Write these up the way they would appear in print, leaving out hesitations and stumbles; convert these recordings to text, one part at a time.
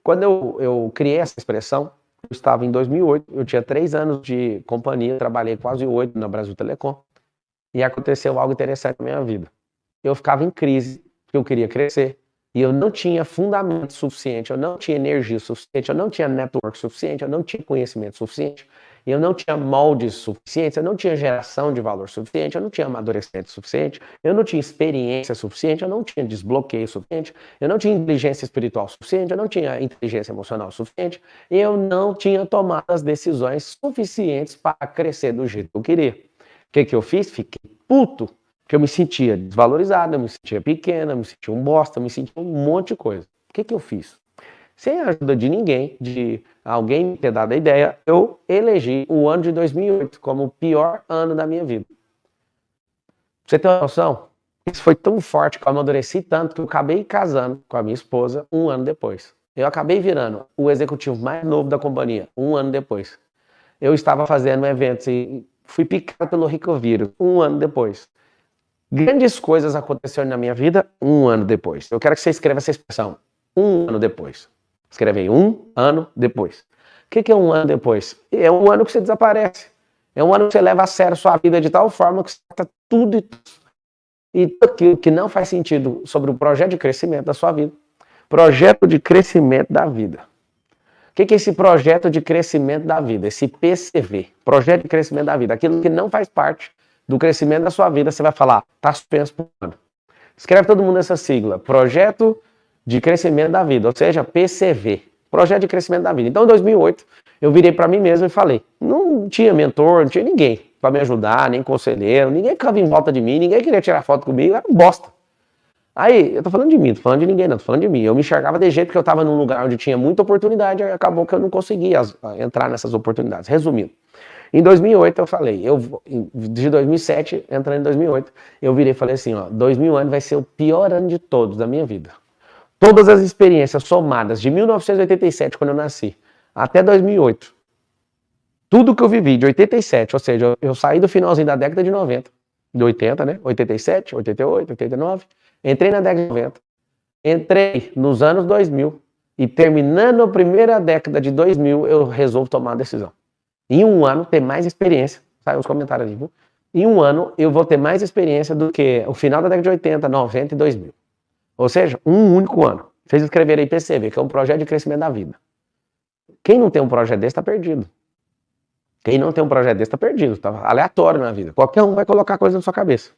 Quando eu criei essa expressão, eu estava em 2008, eu tinha 3 anos de companhia, trabalhei quase 8 na Brasil Telecom, e aconteceu algo interessante na minha vida. Eu ficava em crise, porque eu queria crescer, e eu não tinha fundamento suficiente, eu não tinha energia suficiente, eu não tinha network suficiente, eu não tinha conhecimento suficiente, eu não tinha moldes suficientes, eu não tinha geração de valor suficiente, eu não tinha amadurecimento suficiente, eu não tinha experiência suficiente, eu não tinha desbloqueio suficiente, eu não tinha inteligência espiritual suficiente, eu não tinha inteligência emocional suficiente, eu não tinha tomado as decisões suficientes para crescer do jeito que eu queria. O que eu fiz? Fiquei puto, porque eu me sentia desvalorizado, eu me sentia pequeno, eu me sentia um bosta, eu me sentia um monte de coisa. O que eu fiz? Sem a ajuda de ninguém, de alguém me ter dado a ideia, eu elegi o ano de 2008 como o pior ano da minha vida. Pra você ter uma noção, isso foi tão forte que eu amadureci tanto que eu acabei casando com a minha esposa um ano depois. Eu acabei virando o executivo mais novo da companhia um ano depois. Eu estava fazendo eventos e fui picado pelo Ricovírus um ano depois. Grandes coisas aconteceram na minha vida um ano depois. Eu quero que você escreva essa expressão, um ano depois. Escreve aí, um ano depois. O que é um ano depois? É um ano que você desaparece. É um ano que você leva a sério a sua vida de tal forma que você trata tudo e tudo aquilo que não faz sentido sobre o projeto de crescimento da sua vida. Projeto de crescimento da vida. O que é esse projeto de crescimento da vida? Esse PCV, projeto de crescimento da vida. Aquilo que não faz parte do crescimento da sua vida, você vai falar, tá suspenso por ano. Escreve todo mundo essa sigla, projeto de crescimento da vida, ou seja, PCV, projeto de crescimento da vida. Então, em 2008, eu virei para mim mesmo e falei, não tinha mentor, não tinha ninguém para me ajudar, nem conselheiro, ninguém ficava em volta de mim, ninguém queria tirar foto comigo, era um bosta. Aí, eu tô falando de mim, tô falando de ninguém não, tô falando de mim. Eu me enxergava de jeito que eu tava num lugar onde tinha muita oportunidade e acabou que eu não conseguia entrar nessas oportunidades. Resumindo, em 2008 eu falei, de 2007, entrando em 2008, eu virei e falei assim, ó, 2000 vai ser o pior ano de todos da minha vida. Todas as experiências somadas de 1987, quando eu nasci, até 2008, tudo que eu vivi de 87, ou seja, eu saí do finalzinho da década de 90, de 80, né? 87, 88, 89, entrei na década de 90, entrei nos anos 2000 e terminando a primeira década de 2000, eu resolvo tomar uma decisão. Em um ano, ter mais experiência, sai os comentários ali, viu? Em um ano, eu vou ter mais experiência do que o final da década de 80, 90 e 2000. Ou seja, um único ano. Vocês escreveram aí PCV, que é um projeto de crescimento da vida. Quem não tem um projeto desse está perdido. Quem não tem um projeto desse está perdido, está aleatório na vida. Qualquer um vai colocar coisa na sua cabeça.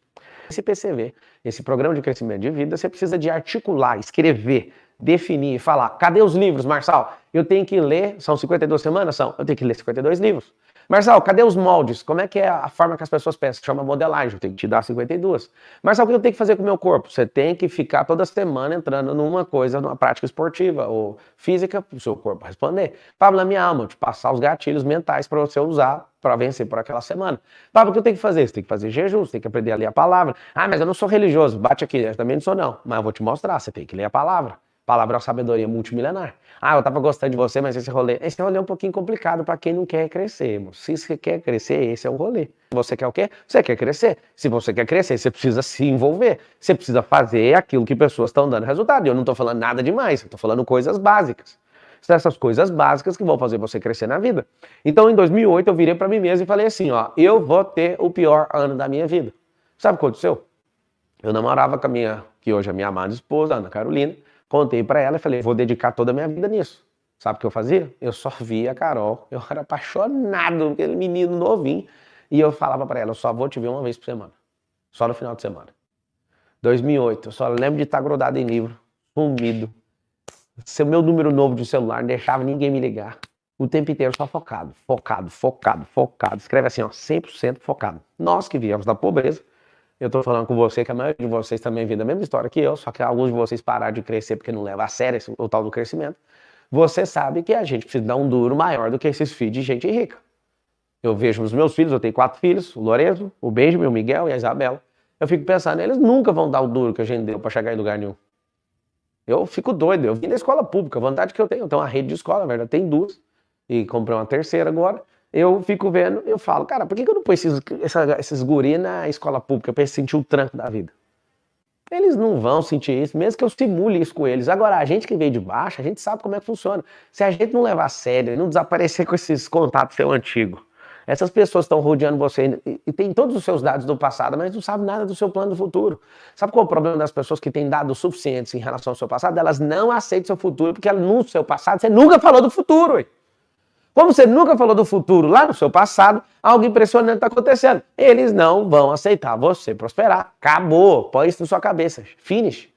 Esse PCV, esse programa de crescimento de vida, você precisa de articular, escrever, definir, falar. Cadê os livros, Marçal? Eu tenho que ler, são 52 semanas? São. Eu tenho que ler 52 livros. Marçal, cadê os moldes? Como é que é a forma que as pessoas pensam? Chama modelagem, eu tenho que te dar 52. Marçal, o que eu tenho que fazer com o meu corpo? Você tem que ficar toda semana entrando numa coisa, numa prática esportiva ou física, para o seu corpo responder. Pablo, na minha alma, eu te passar os gatilhos mentais para você usar para vencer por aquela semana. Pablo, o que eu tenho que fazer? Você tem que fazer jejum, você tem que aprender a ler a palavra. Ah, mas eu não sou religioso, bate aqui, eu também não sou não, mas eu vou te mostrar, você tem que ler a palavra. Palavra é uma sabedoria multimilenar. Ah, eu tava gostando de você, mas esse rolê é um pouquinho complicado para quem não quer crescer, irmão. Se você quer crescer, esse é o rolê. Você quer o quê? Você quer crescer. Se você quer crescer, você precisa se envolver. Você precisa fazer aquilo que pessoas estão dando resultado. E eu não tô falando nada demais, eu tô falando coisas básicas. São essas coisas básicas que vão fazer você crescer na vida. Então, em 2008, eu virei para mim mesmo e falei assim, ó, eu vou ter o pior ano da minha vida. Sabe o que aconteceu? Eu namorava com a minha, que hoje é minha amada esposa, Ana Carolina. Contei pra ela e falei, vou dedicar toda a minha vida nisso. Sabe o que eu fazia? Eu só via a Carol, eu era apaixonado, aquele menino novinho, e eu falava pra ela, eu só vou te ver uma vez por semana, só no final de semana. 2008, eu só lembro de estar grudado em livro, sumido, seu meu número novo de celular, não deixava ninguém me ligar, o tempo inteiro só focado, escreve assim, ó, 100% focado. Nós que viemos da pobreza, eu tô falando com você que a maioria de vocês também vive a mesma história que eu, só que alguns de vocês pararam de crescer porque não leva a sério o tal do crescimento. Você sabe que a gente precisa dar um duro maior do que esses filhos de gente rica. Eu vejo os meus filhos, eu tenho 4 filhos, o Lorenzo, o Benjamin, o Miguel e a Isabela. Eu fico pensando, eles nunca vão dar o duro que a gente deu pra chegar em lugar nenhum. Eu fico doido, eu vim da escola pública, a vontade que eu tenho uma rede de escola, na verdade, tem 2, e comprei uma terceira agora. Eu fico vendo, eu falo, cara, por que eu não pus esses guri na escola pública pra eles sentir o tranco da vida? Eles não vão sentir isso, mesmo que eu simule isso com eles. Agora, a gente que veio de baixo, a gente sabe como é que funciona. Se a gente não levar a sério e não desaparecer com esses contatos seu antigo, essas pessoas estão rodeando você e tem todos os seus dados do passado, mas não sabem nada do seu plano do futuro. Sabe qual é o problema das pessoas que têm dados suficientes em relação ao seu passado? Elas não aceitam o seu futuro, porque no seu passado você nunca falou do futuro. Ué. Como você nunca falou do futuro lá no seu passado, algo impressionante está acontecendo. Eles não vão aceitar você prosperar. Acabou. Põe isso na sua cabeça. Finish.